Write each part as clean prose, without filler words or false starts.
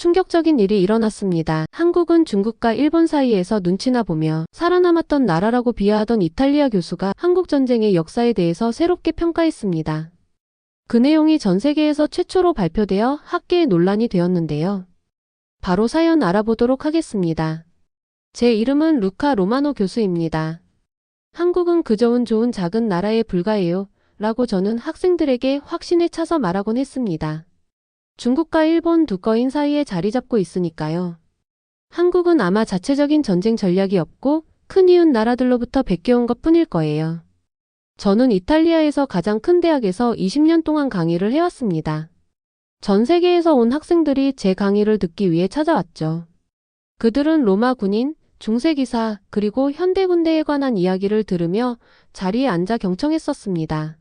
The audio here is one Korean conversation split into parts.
충격적인 일이 일어났습니다. 한국은 중국과 일본 사이에서 눈치나 보며 살아남았던 나라라고 비하하던 이탈리아 교수가 한국 전쟁의 역사에 대해서 새롭게 평가했습니다. 그 내용이 전 세계에서 최초로 발표되어 학계의 논란이 되었는데요. 바로 사연 알아보도록 하겠습니다. 제 이름은 루카 로마노 교수입니다. 한국은 그저 운 좋은 작은 나라에 불과해요. 라고 저는 학생들에게 확신에 차서 말하곤 했습니다. 중국과 일본 두 거인 사이에 자리 잡고 있으니까요. 한국은 아마 자체적인 전쟁 전략이 없고 큰 이웃 나라들로부터 베껴온 것 뿐일 거예요. 저는 이탈리아에서 가장 큰 대학에서 20년 동안 강의를 해왔습니다. 전 세계에서 온 학생들이 제 강의를 듣기 위해 찾아왔죠. 그들은 로마 군인, 중세기사, 그리고 현대군대에 관한 이야기를 들으며 자리에 앉아 경청했었습니다.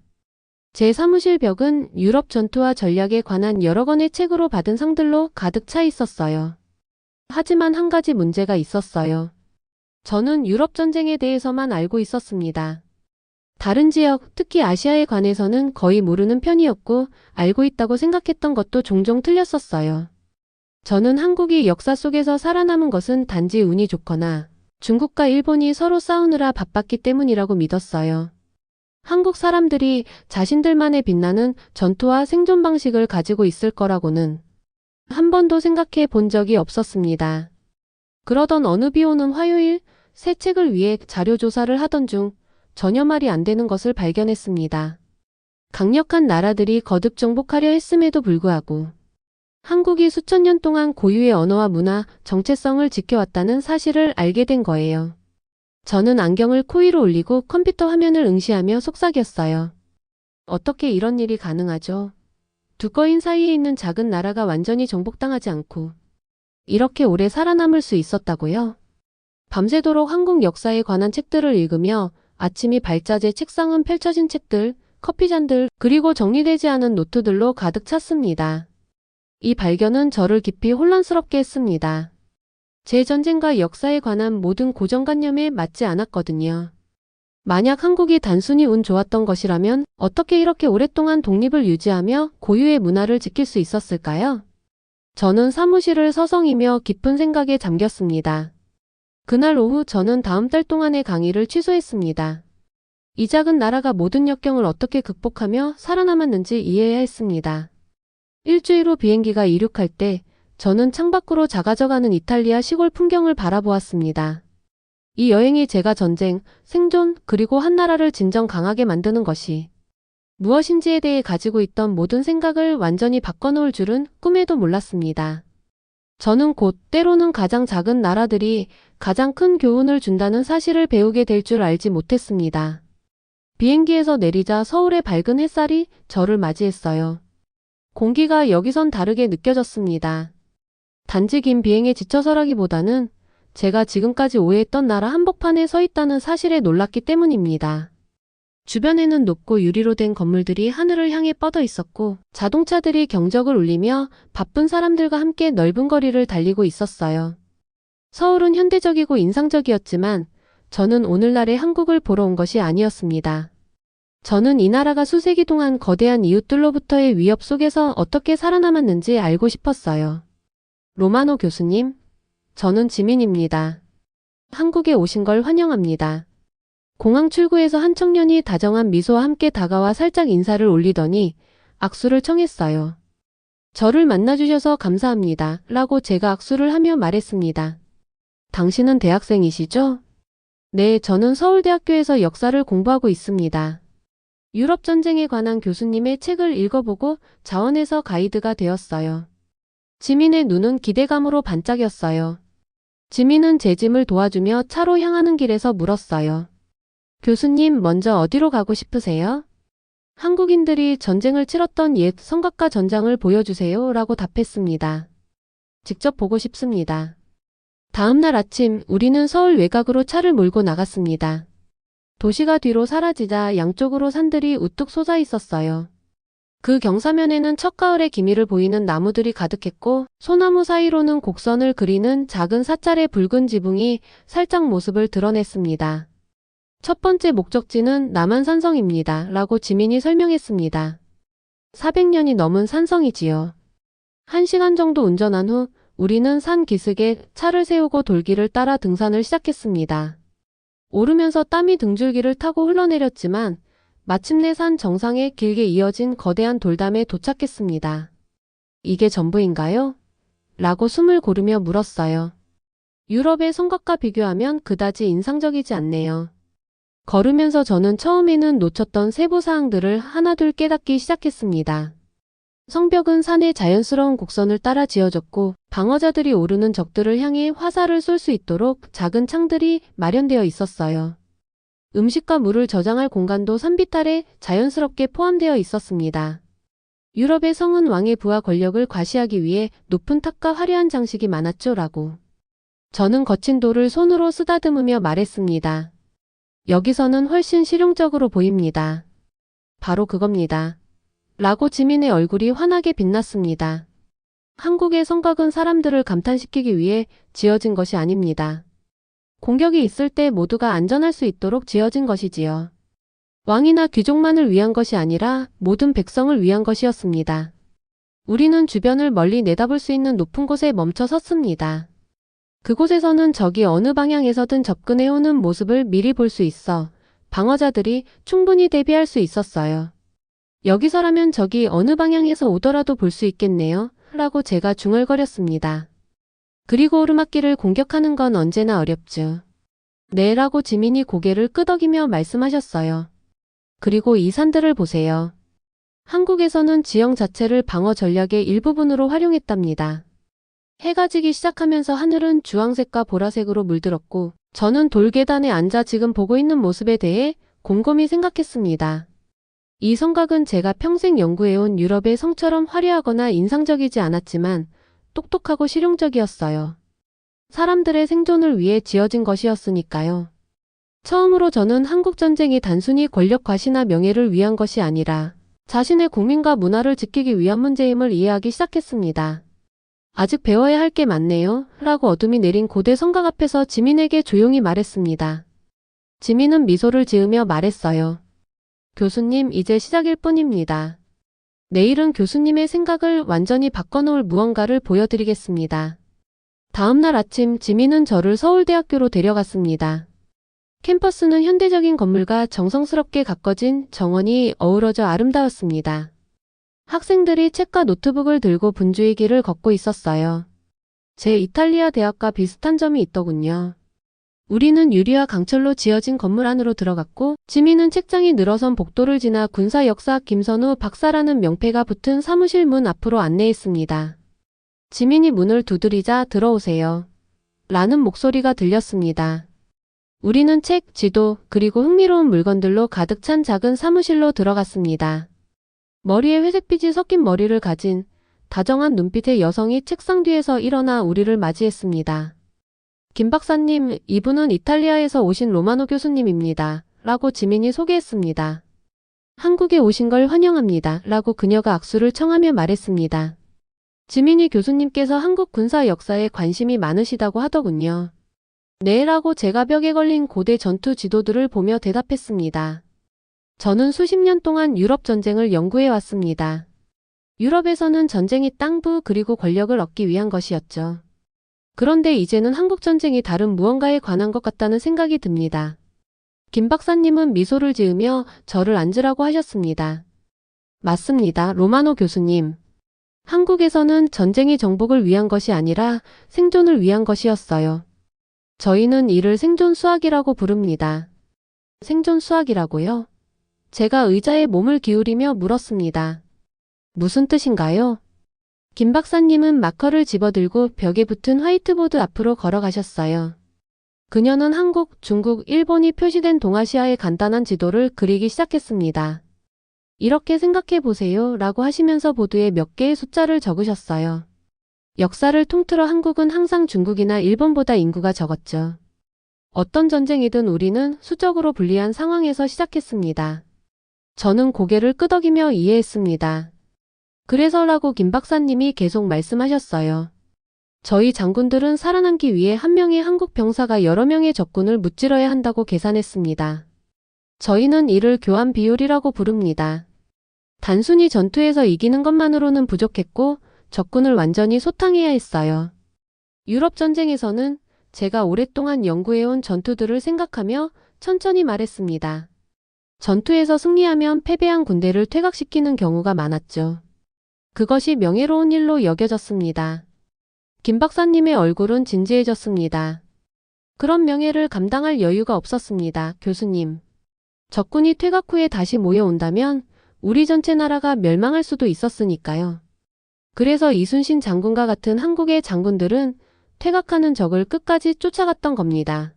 제 사무실 벽은 유럽 전투와 전략에 관한 여러 권의 책으로 받은 상들로 가득 차 있었어요. 하지만 한 가지 문제가 있었어요. 저는 유럽 전쟁에 대해서만 알고 있었습니다. 다른 지역, 특히 아시아에 관해서는 거의 모르는 편이었고 알고 있다고 생각했던 것도 종종 틀렸었어요. 저는 한국이 역사 속에서 살아남은 것은 단지 운이 좋거나 중국과 일본이 서로 싸우느라 바빴기 때문이라고 믿었어요. 한국 사람들이 자신들만의 빛나는 전투와 생존 방식을 가지고 있을 거라고는 한 번도 생각해 본 적이 없었습니다. 그러던 어느 비 오는 화요일, 새 책을 위해 자료 조사를 하던 중 전혀 말이 안 되는 것을 발견했습니다. 강력한 나라들이 거듭 정복하려 했음에도 불구하고 한국이 수천 년 동안 고유의 언어와 문화, 정체성을 지켜왔다는 사실을 알게 된 거예요. 저는 안경을 코 위로 올리고 컴퓨터 화면을 응시하며 속삭였어요. 어떻게 이런 일이 가능하죠? 두 거인 사이에 있는 작은 나라가 완전히 정복당하지 않고 이렇게 오래 살아남을 수 있었다고요? 밤새도록 한국 역사에 관한 책들을 읽으며 아침이 밝자 제 책상은 펼쳐진 책들, 커피잔들, 그리고 정리되지 않은 노트들로 가득 찼습니다. 이 발견은 저를 깊이 혼란스럽게 했습니다. 제 전쟁과 역사에 관한 모든 고정관념에 맞지 않았거든요. 만약 한국이 단순히 운 좋았던 것이라면 어떻게 이렇게 오랫동안 독립을 유지하며 고유의 문화를 지킬 수 있었을까요? 저는 사무실을 서성이며 깊은 생각에 잠겼습니다. 그날 오후 저는 다음 달 동안의 강의를 취소했습니다. 이 작은 나라가 모든 역경을 어떻게 극복하며 살아남았는지 이해해야 했습니다. 일주일 후 비행기가 이륙할 때 저는 창밖으로 작아져가는 이탈리아 시골 풍경을 바라보았습니다. 이 여행이 제가 전쟁, 생존, 그리고 한 나라를 진정 강하게 만드는 것이 무엇인지에 대해 가지고 있던 모든 생각을 완전히 바꿔놓을 줄은 꿈에도 몰랐습니다. 저는 곧 때로는 가장 작은 나라들이 가장 큰 교훈을 준다는 사실을 배우게 될 줄 알지 못했습니다. 비행기에서 내리자 서울의 밝은 햇살이 저를 맞이했어요. 공기가 여기선 다르게 느껴졌습니다. 단지 긴 비행에 지쳐서라기보다는 제가 지금까지 오해했던 나라 한복판에 서 있다는 사실에 놀랐기 때문입니다. 주변에는 높고 유리로 된 건물들이 하늘을 향해 뻗어 있었고 자동차들이 경적을 울리며 바쁜 사람들과 함께 넓은 거리를 달리고 있었어요. 서울은 현대적이고 인상적이었지만 저는 오늘날의 한국을 보러 온 것이 아니었습니다. 저는 이 나라가 수세기 동안 거대한 이웃들로부터의 위협 속에서 어떻게 살아남았는지 알고 싶었어요. 로마노 교수님, 저는 지민입니다. 한국에 오신 걸 환영합니다. 공항 출구에서 한 청년이 다정한 미소와 함께 다가와 살짝 인사를 올리더니 악수를 청했어요. 저를 만나주셔서 감사합니다. 라고 제가 악수를 하며 말했습니다. 당신은 대학생이시죠? 네, 저는 서울대학교에서 역사를 공부하고 있습니다. 유럽 전쟁에 관한 교수님의 책을 읽어보고 자원에서 가이드가 되었어요. 지민의 눈은 기대감으로 반짝였어요. 지민은 제 짐을 도와주며 차로 향하는 길에서 물었어요. 교수님, 먼저 어디로 가고 싶으세요? 한국인들이 전쟁을 치렀던 옛 성곽과 전장을 보여주세요. 라고 답했습니다. 직접 보고 싶습니다. 다음 날 아침 우리는 서울 외곽으로 차를 몰고 나갔습니다. 도시가 뒤로 사라지자 양쪽으로 산들이 우뚝 솟아 있었어요. 그 경사면에는 첫가을의 기미를 보이는 나무들이 가득했고 소나무 사이로는 곡선을 그리는 작은 사찰의 붉은 지붕이 살짝 모습을 드러냈습니다. 첫 번째 목적지는 남한산성입니다. 라고 지민이 설명했습니다. 400년이 넘은 산성이지요. 1시간 정도 운전한 후 우리는 산 기슭에 차를 세우고 돌길을 따라 등산을 시작했습니다. 오르면서 땀이 등줄기를 타고 흘러내렸지만 마침내 산 정상에 길게 이어진 거대한 돌담에 도착했습니다. 이게 전부인가요? 라고 숨을 고르며 물었어요. 유럽의 성곽과 비교하면 그다지 인상적이지 않네요. 걸으면서 저는 처음에는 놓쳤던 세부 사항들을 하나둘 깨닫기 시작했습니다. 성벽은 산의 자연스러운 곡선을 따라 지어졌고 방어자들이 오르는 적들을 향해 화살을 쏠 수 있도록 작은 창들이 마련되어 있었어요. 음식과 물을 저장할 공간도 산비탈에 자연스럽게 포함되어 있었습니다. 유럽의 성은 왕의 부와 권력을 과시하기 위해 높은 탑과 화려한 장식이 많았죠 라고. 저는 거친 돌을 손으로 쓰다듬으며 말했습니다. 여기서는 훨씬 실용적으로 보입니다. 바로 그겁니다. 라고 지민의 얼굴이 환하게 빛났습니다. 한국의 성곽은 사람들을 감탄시키기 위해 지어진 것이 아닙니다. 공격이 있을 때 모두가 안전할 수 있도록 지어진 것이지요. 왕이나 귀족만을 위한 것이 아니라 모든 백성을 위한 것이었습니다. 우리는 주변을 멀리 내다볼 수 있는 높은 곳에 멈춰 섰습니다. 그곳에서는 적이 어느 방향에서든 접근해오는 모습을 미리 볼 수 있어 방어자들이 충분히 대비할 수 있었어요. 여기서라면 적이 어느 방향에서 오더라도 볼 수 있겠네요. 라고 제가 중얼거렸습니다. 그리고 오르막길을 공격하는 건 언제나 어렵죠. 네 라고 지민이 고개를 끄덕이며 말씀하셨어요. 그리고 이 산들을 보세요. 한국에서는 지형 자체를 방어 전략의 일부분으로 활용했답니다. 해가 지기 시작하면서 하늘은 주황색과 보라색으로 물들었고 저는 돌계단에 앉아 지금 보고 있는 모습에 대해 곰곰이 생각했습니다. 이 성곽은 제가 평생 연구해온 유럽의 성처럼 화려하거나 인상적이지 않았지만 똑똑하고 실용적이었어요. 사람들의 생존을 위해 지어진 것이었으니까요. 처음으로 저는 한국전쟁이 단순히 권력 과시나 명예를 위한 것이 아니라 자신의 국민과 문화를 지키기 위한 문제임을 이해하기 시작했습니다. 아직 배워야 할 게 많네요. 라고 어둠이 내린 고대 성곽 앞에서 지민에게 조용히 말했습니다. 지민은 미소를 지으며 말했어요. 교수님, 이제 시작일 뿐입니다. 내일은 교수님의 생각을 완전히 바꿔놓을 무언가를 보여드리겠습니다. 다음날 아침 지민은 저를 서울대학교로 데려갔습니다. 캠퍼스는 현대적인 건물과 정성스럽게 가꿔진 정원이 어우러져 아름다웠습니다. 학생들이 책과 노트북을 들고 분주히 길을 걷고 있었어요. 제 이탈리아 대학과 비슷한 점이 있더군요. 우리는 유리와 강철로 지어진 건물 안으로 들어갔고 지민은 책장이 늘어선 복도를 지나 군사역사학 김선우 박사라는 명패가 붙은 사무실 문 앞으로 안내했습니다. 지민이 문을 두드리자 들어오세요. 라는 목소리가 들렸습니다. 우리는 책, 지도, 그리고 흥미로운 물건들로 가득 찬 작은 사무실로 들어갔습니다. 머리에 회색빛이 섞인 머리를 가진 다정한 눈빛의 여성이 책상 뒤에서 일어나 우리를 맞이했습니다. 김 박사님, 이분은 이탈리아에서 오신 로마노 교수님입니다. 라고 지민이 소개했습니다. 한국에 오신 걸 환영합니다. 라고 그녀가 악수를 청하며 말했습니다. 지민이 교수님께서 한국 군사 역사에 관심이 많으시다고 하더군요. 네 라고 제가 벽에 걸린 고대 전투 지도들을 보며 대답했습니다. 저는 수십 년 동안 유럽 전쟁을 연구해 왔습니다. 유럽에서는 전쟁이 땅부 그리고 권력을 얻기 위한 것이었죠. 그런데 이제는 한국 전쟁이 다른 무언가에 관한 것 같다는 생각이 듭니다. 김 박사님은 미소를 지으며 저를 앉으라고 하셨습니다. 맞습니다, 로마노 교수님. 한국에서는 전쟁이 정복을 위한 것이 아니라 생존을 위한 것이었어요. 저희는 이를 생존 수학이라고 부릅니다. 생존 수학이라고요? 제가 의자에 몸을 기울이며 물었습니다. 무슨 뜻인가요? 김 박사님은 마커를 집어들고 벽에 붙은 화이트보드 앞으로 걸어가셨어요. 그녀는 한국, 중국, 일본이 표시된 동아시아의 간단한 지도를 그리기 시작했습니다. 이렇게 생각해 보세요 라고 하시면서 보드에 몇 개의 숫자를 적으셨어요. 역사를 통틀어 한국은 항상 중국이나 일본보다 인구가 적었죠. 어떤 전쟁이든 우리는 수적으로 불리한 상황에서 시작했습니다. 저는 고개를 끄덕이며 이해했습니다. 그래서라고 김 박사님이 계속 말씀하셨어요. 저희 장군들은 살아남기 위해 한 명의 한국 병사가 여러 명의 적군을 무찌러야 한다고 계산했습니다. 저희는 이를 교환 비율이라고 부릅니다. 단순히 전투에서 이기는 것만으로는 부족했고 적군을 완전히 소탕해야 했어요. 유럽 전쟁에서는 제가 오랫동안 연구해온 전투들을 생각하며 천천히 말했습니다. 전투에서 승리하면 패배한 군대를 퇴각시키는 경우가 많았죠. 그것이 명예로운 일로 여겨졌습니다. 김 박사님의 얼굴은 진지해졌습니다. 그런 명예를 감당할 여유가 없었습니다, 교수님. 적군이 퇴각 후에 다시 모여온다면 우리 전체 나라가 멸망할 수도 있었으니까요. 그래서 이순신 장군과 같은 한국의 장군들은 퇴각하는 적을 끝까지 쫓아갔던 겁니다.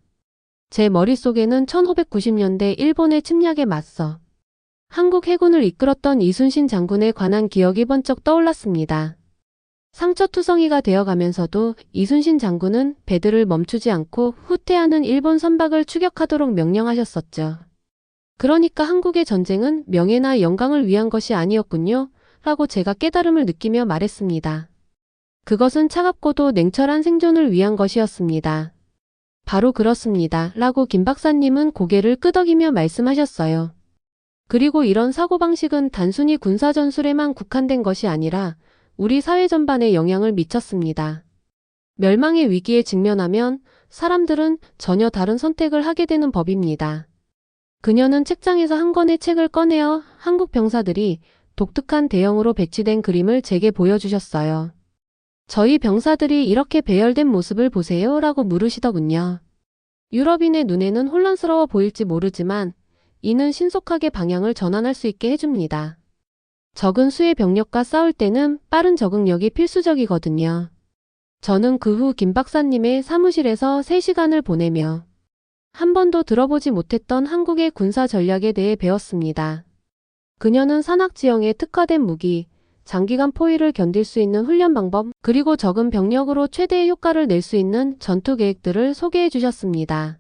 제 머릿속에는 1590년대 일본의 침략에 맞서 한국 해군을 이끌었던 이순신 장군에 관한 기억이 번쩍 떠올랐습니다. 상처투성이가 되어가면서도 이순신 장군은 배들을 멈추지 않고 후퇴하는 일본 선박을 추격하도록 명령하셨었죠. 그러니까 한국의 전쟁은 명예나 영광을 위한 것이 아니었군요. 라고 제가 깨달음을 느끼며 말했습니다. 그것은 차갑고도 냉철한 생존을 위한 것이었습니다. 바로 그렇습니다. 라고 김 박사님은 고개를 끄덕이며 말씀하셨어요. 그리고 이런 사고방식은 단순히 군사전술에만 국한된 것이 아니라 우리 사회 전반에 영향을 미쳤습니다. 멸망의 위기에 직면하면 사람들은 전혀 다른 선택을 하게 되는 법입니다. 그녀는 책장에서 한 권의 책을 꺼내어 한국 병사들이 독특한 대형으로 배치된 그림을 제게 보여주셨어요. 저희 병사들이 이렇게 배열된 모습을 보세요 라고 물으시더군요. 유럽인의 눈에는 혼란스러워 보일지 모르지만 이는 신속하게 방향을 전환할 수 있게 해줍니다. 적은 수의 병력과 싸울 때는 빠른 적응력이 필수적이거든요. 저는 그 후 김 박사님의 사무실에서 3시간을 보내며 한 번도 들어보지 못했던 한국의 군사 전략에 대해 배웠습니다. 그녀는 산악지형에 특화된 무기, 장기간 포위를 견딜 수 있는 훈련 방법, 그리고 적은 병력으로 최대의 효과를 낼 수 있는 전투 계획들을 소개해 주셨습니다.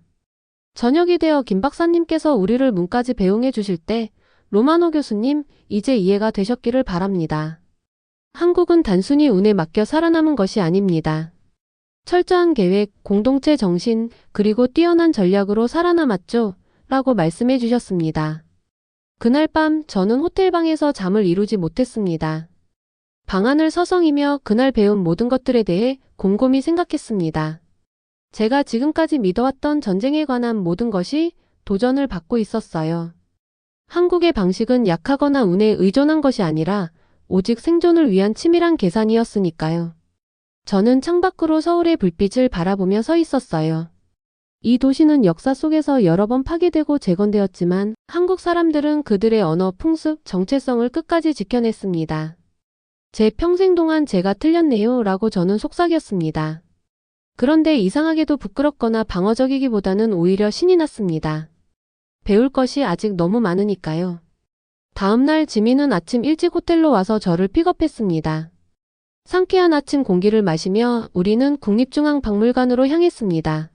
저녁이 되어 김 박사님께서 우리를 문까지 배웅해 주실 때 로마노 교수님, 이제 이해가 되셨기를 바랍니다. 한국은 단순히 운에 맡겨 살아남은 것이 아닙니다. 철저한 계획, 공동체 정신, 그리고 뛰어난 전략으로 살아남았죠. 라고 말씀해 주셨습니다. 그날 밤 저는 호텔방에서 잠을 이루지 못했습니다. 방안을 서성이며 그날 배운 모든 것들에 대해 곰곰이 생각했습니다. 제가 지금까지 믿어왔던 전쟁에 관한 모든 것이 도전을 받고 있었어요. 한국의 방식은 약하거나 운에 의존한 것이 아니라 오직 생존을 위한 치밀한 계산이었으니까요. 저는 창밖으로 서울의 불빛을 바라보며 서 있었어요. 이 도시는 역사 속에서 여러 번 파괴되고 재건되었지만 한국 사람들은 그들의 언어, 풍습, 정체성을 끝까지 지켜냈습니다. 제 평생 동안 제가 틀렸네요 라고 저는 속삭였습니다. 그런데 이상하게도 부끄럽거나 방어적이기보다는 오히려 신이 났습니다. 배울 것이 아직 너무 많으니까요. 다음날 지민은 아침 일찍 호텔로 와서 저를 픽업했습니다. 상쾌한 아침 공기를 마시며 우리는 국립중앙박물관으로 향했습니다.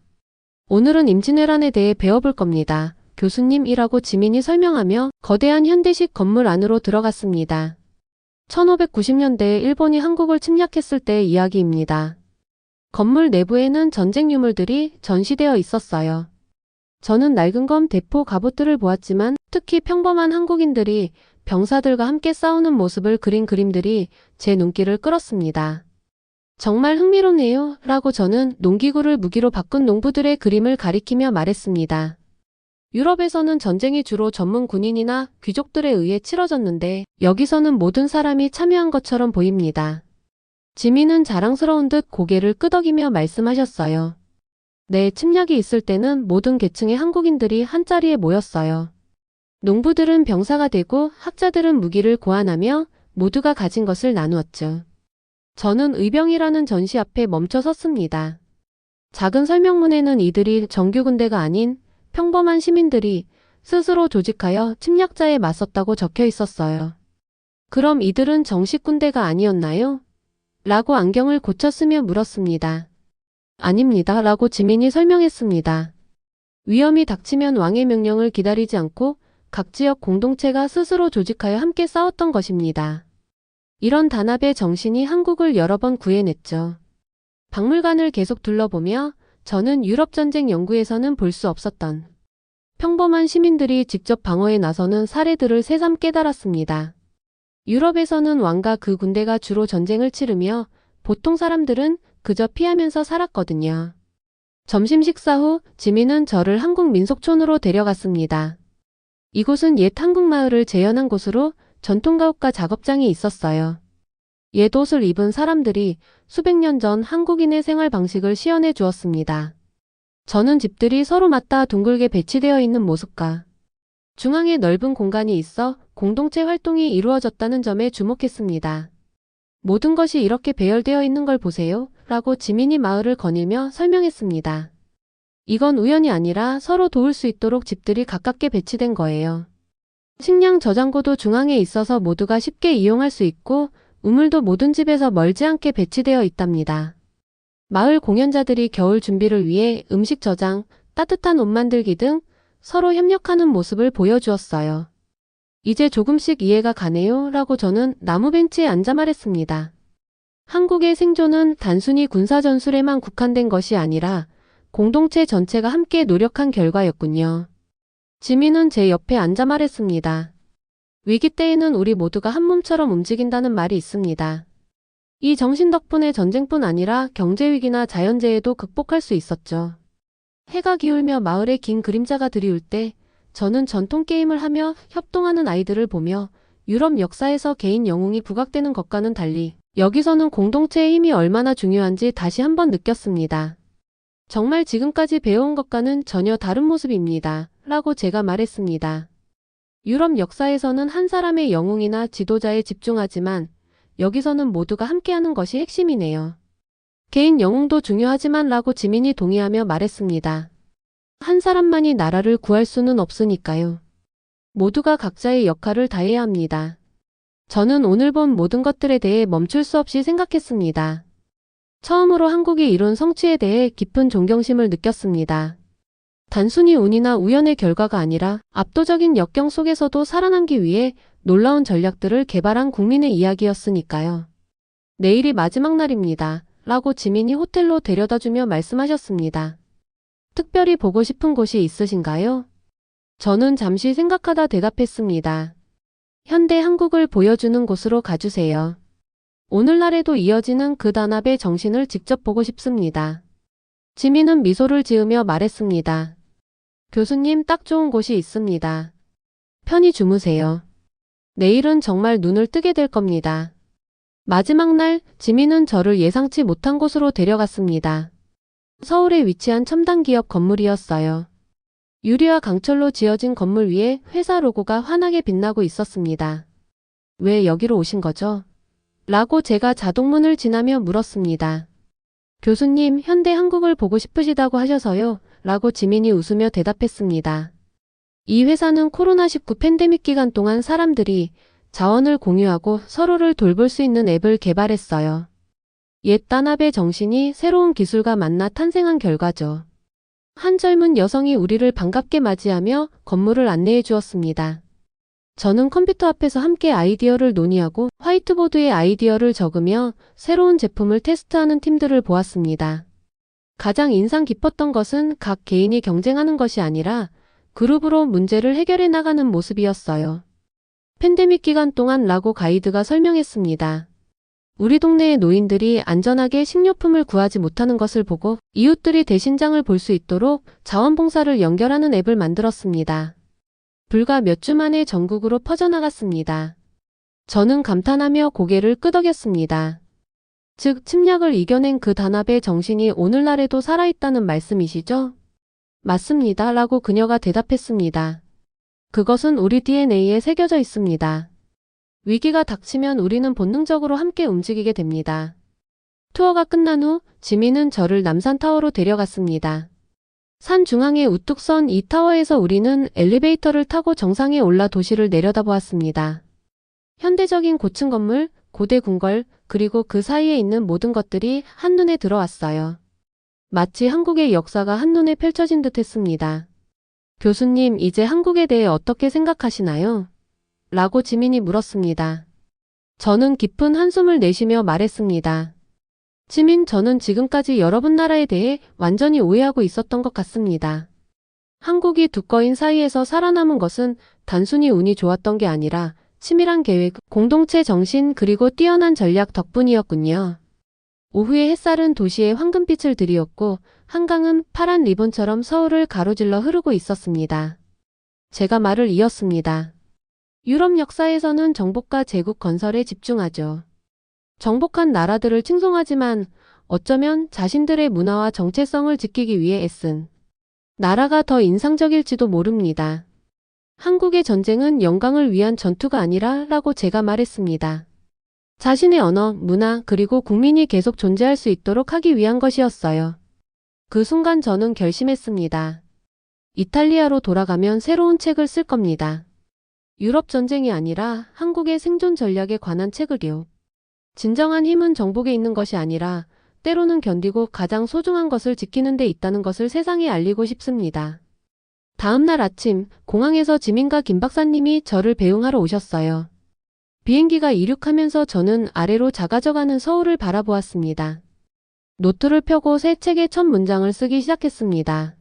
오늘은 임진왜란에 대해 배워볼 겁니다. 교수님이라고 지민이 설명하며 거대한 현대식 건물 안으로 들어갔습니다. 1590년대에 일본이 한국을 침략했을 때의 이야기입니다. 건물 내부에는 전쟁 유물들이 전시되어 있었어요. 저는 낡은 검, 대포, 갑옷들을 보았지만 특히 평범한 한국인들이 병사들과 함께 싸우는 모습을 그린 그림들이 제 눈길을 끌었습니다. 정말 흥미롭네요 라고 저는 농기구를 무기로 바꾼 농부들의 그림을 가리키며 말했습니다. 유럽에서는 전쟁이 주로 전문 군인이나 귀족들에 의해 치러졌는데 여기서는 모든 사람이 참여한 것처럼 보입니다. 지민은 자랑스러운 듯 고개를 끄덕이며 말씀하셨어요. 네, 침략이 있을 때는 모든 계층의 한국인들이 한자리에 모였어요. 농부들은 병사가 되고 학자들은 무기를 고안하며 모두가 가진 것을 나누었죠. 저는 의병이라는 전시 앞에 멈춰 섰습니다. 작은 설명문에는 이들이 정규군대가 아닌 평범한 시민들이 스스로 조직하여 침략자에 맞섰다고 적혀 있었어요. 그럼 이들은 정식 군대가 아니었나요? 라고 안경을 고쳐 쓰며 물었습니다. 아닙니다. 라고 지민이 설명했습니다. 위험이 닥치면 왕의 명령을 기다리지 않고 각 지역 공동체가 스스로 조직하여 함께 싸웠던 것입니다. 이런 단합의 정신이 한국을 여러 번 구해냈죠. 박물관을 계속 둘러보며 저는 유럽전쟁 연구에서는 볼 수 없었던 평범한 시민들이 직접 방어에 나서는 사례들을 새삼 깨달았습니다. 유럽에서는 왕과 그 군대가 주로 전쟁을 치르며 보통 사람들은 그저 피하면서 살았거든요. 점심 식사 후 지민은 저를 한국 민속촌으로 데려갔습니다. 이곳은 옛 한국 마을을 재현한 곳으로 전통 가옥과 작업장이 있었어요. 옛 옷을 입은 사람들이 수백 년 전 한국인의 생활 방식을 시연해 주었습니다. 저는 집들이 서로 맞닿아 둥글게 배치되어 있는 모습과 중앙에 넓은 공간이 있어 공동체 활동이 이루어졌다는 점에 주목했습니다. 모든 것이 이렇게 배열되어 있는 걸 보세요. 라고 지민이 마을을 거닐며 설명했습니다. 이건 우연이 아니라 서로 도울 수 있도록 집들이 가깝게 배치된 거예요. 식량 저장고도 중앙에 있어서 모두가 쉽게 이용할 수 있고 우물도 모든 집에서 멀지 않게 배치되어 있답니다. 마을 공연자들이 겨울 준비를 위해 음식 저장, 따뜻한 옷 만들기 등 서로 협력하는 모습을 보여주었어요. 이제 조금씩 이해가 가네요. 라고 저는 나무 벤치에 앉아 말했습니다. 한국의 생존은 단순히 군사전술에만 국한된 것이 아니라 공동체 전체가 함께 노력한 결과였군요. 지민은 제 옆에 앉아 말했습니다. 위기 때에는 우리 모두가 한 몸처럼 움직인다는 말이 있습니다. 이 정신 덕분에 전쟁뿐 아니라 경제위기나 자연재해도 극복할 수 있었죠. 해가 기울며 마을에 긴 그림자가 드리울 때 저는 전통 게임을 하며 협동하는 아이들을 보며 유럽 역사에서 개인 영웅이 부각되는 것과는 달리 여기서는 공동체의 힘이 얼마나 중요한지 다시 한번 느꼈습니다. 정말 지금까지 배워온 것과는 전혀 다른 모습입니다. 라고 제가 말했습니다. 유럽 역사에서는 한 사람의 영웅이나 지도자에 집중하지만 여기서는 모두가 함께하는 것이 핵심이네요. 개인 영웅도 중요하지만 라고 지민이 동의하며 말했습니다. 한 사람만이 나라를 구할 수는 없으니까요. 모두가 각자의 역할을 다해야 합니다. 저는 오늘 본 모든 것들에 대해 멈출 수 없이 생각했습니다. 처음으로 한국이 이룬 성취에 대해 깊은 존경심을 느꼈습니다. 단순히 운이나 우연의 결과가 아니라 압도적인 역경 속에서도 살아남기 위해 놀라운 전략들을 개발한 국민의 이야기였으니까요. 내일이 마지막 날입니다. 라고 지민이 호텔로 데려다주며 말씀하셨습니다. 특별히 보고 싶은 곳이 있으신가요? 저는 잠시 생각하다 대답했습니다. 현대 한국을 보여주는 곳으로 가주세요. 오늘날에도 이어지는 그 단합의 정신을 직접 보고 싶습니다. 지민은 미소를 지으며 말했습니다. 교수님, 딱 좋은 곳이 있습니다. 편히 주무세요. 내일은 정말 눈을 뜨게 될 겁니다. 마지막 날 지민은 저를 예상치 못한 곳으로 데려갔습니다. 서울에 위치한 첨단 기업 건물이었어요. 유리와 강철로 지어진 건물 위에 회사 로고가 환하게 빛나고 있었습니다. 왜 여기로 오신 거죠? 라고 제가 자동문을 지나며 물었습니다. 교수님, 현대 한국을 보고 싶으시다고 하셔서요. 라고 지민이 웃으며 대답했습니다. 이 회사는 코로나19 팬데믹 기간 동안 사람들이 자원을 공유하고 서로를 돌볼 수 있는 앱을 개발했어요. 옛 단합의 정신이 새로운 기술과 만나 탄생한 결과죠. 한 젊은 여성이 우리를 반갑게 맞이하며 건물을 안내해 주었습니다. 저는 컴퓨터 앞에서 함께 아이디어를 논의하고 화이트보드에 아이디어를 적으며 새로운 제품을 테스트하는 팀들을 보았습니다. 가장 인상 깊었던 것은 각 개인이 경쟁하는 것이 아니라 그룹으로 문제를 해결해 나가는 모습이었어요. 팬데믹 기간 동안 라고 가이드가 설명했습니다. 우리 동네의 노인들이 안전하게 식료품을 구하지 못하는 것을 보고 이웃들이 대신장을 볼 수 있도록 자원봉사를 연결하는 앱을 만들었습니다. 불과 몇 주 만에 전국으로 퍼져나갔습니다. 저는 감탄하며 고개를 끄덕였습니다. 즉, 침략을 이겨낸 그 단합의 정신이 오늘날에도 살아있다는 말씀이시죠? 맞습니다. 라고 그녀가 대답했습니다. 그것은 우리 DNA에 새겨져 있습니다. 위기가 닥치면 우리는 본능적으로 함께 움직이게 됩니다. 투어가 끝난 후 지민은 저를 남산타워로 데려갔습니다. 산 중앙에 우뚝 선 이 타워에서 우리는 엘리베이터를 타고 정상에 올라 도시를 내려다보았습니다. 현대적인 고층 건물, 고대 궁궐, 그리고 그 사이에 있는 모든 것들이 한눈에 들어왔어요. 마치 한국의 역사가 한눈에 펼쳐진 듯 했습니다. 교수님, 이제 한국에 대해 어떻게 생각하시나요? 라고 지민이 물었습니다. 저는 깊은 한숨을 내쉬며 말했습니다. 지민, 저는 지금까지 여러분 나라에 대해 완전히 오해하고 있었던 것 같습니다. 한국이 두꺼인 사이에서 살아남은 것은 단순히 운이 좋았던 게 아니라 치밀한 계획, 공동체 정신 그리고 뛰어난 전략 덕분이었군요. 오후의 햇살은 도시에 황금빛을 들이었고 한강은 파란 리본처럼 서울을 가로질러 흐르고 있었습니다. 제가 말을 이었습니다. 유럽 역사에서는 정복과 제국 건설에 집중하죠. 정복한 나라들을 칭송하지만 어쩌면 자신들의 문화와 정체성을 지키기 위해 애쓴 나라가 더 인상적일지도 모릅니다. 한국의 전쟁은 영광을 위한 전투가 아니라 라고 제가 말했습니다. 자신의 언어, 문화, 그리고 국민이 계속 존재할 수 있도록 하기 위한 것이었어요. 그 순간 저는 결심했습니다. 이탈리아로 돌아가면 새로운 책을 쓸 겁니다. 유럽 전쟁이 아니라 한국의 생존 전략에 관한 책을요. 진정한 힘은 정복에 있는 것이 아니라 때로는 견디고 가장 소중한 것을 지키는 데 있다는 것을 세상에 알리고 싶습니다. 다음 날 아침 공항에서 지민과 김 박사님이 저를 배웅하러 오셨어요. 비행기가 이륙하면서 저는 아래로 작아져가는 서울을 바라보았습니다. 노트를 펴고 새 책의 첫 문장을 쓰기 시작했습니다.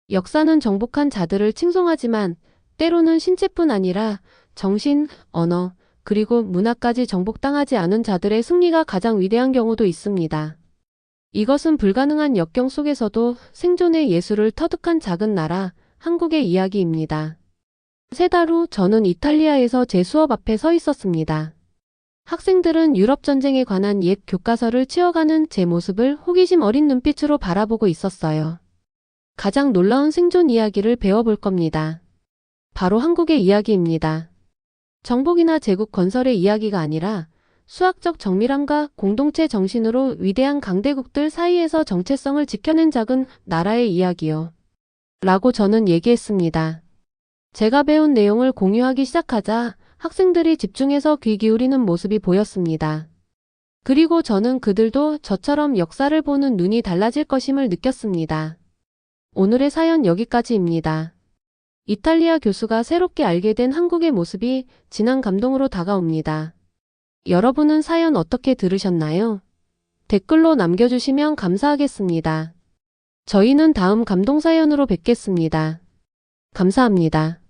역사는 정복한 자들을 칭송하지만 때로는 신체뿐 아니라 정신, 언어, 그리고 문화까지 정복당하지 않은 자들의 승리가 가장 위대한 경우도 있습니다. 이것은 불가능한 역경 속에서도 생존의 예술을 터득한 작은 나라, 한국의 이야기입니다. 3달 후 저는 이탈리아에서 제 수업 앞에 서 있었습니다. 학생들은 유럽 전쟁에 관한 옛 교과서를 치워가는 제 모습을 호기심 어린 눈빛으로 바라보고 있었어요. 가장 놀라운 생존 이야기를 배워볼 겁니다. 바로 한국의 이야기입니다. 정복이나 제국 건설의 이야기가 아니라 수학적 정밀함과 공동체 정신으로 위대한 강대국들 사이에서 정체성을 지켜낸 작은 나라의 이야기요. 라고 저는 얘기했습니다. 제가 배운 내용을 공유하기 시작하자 학생들이 집중해서 귀 기울이는 모습이 보였습니다. 그리고 저는 그들도 저처럼 역사를 보는 눈이 달라질 것임을 느꼈습니다. 오늘의 사연 여기까지입니다. 이탈리아 교수가 새롭게 알게 된 한국의 모습이 진한 감동으로 다가옵니다. 여러분은 사연 어떻게 들으셨나요? 댓글로 남겨주시면 감사하겠습니다. 저희는 다음 감동 사연으로 뵙겠습니다. 감사합니다.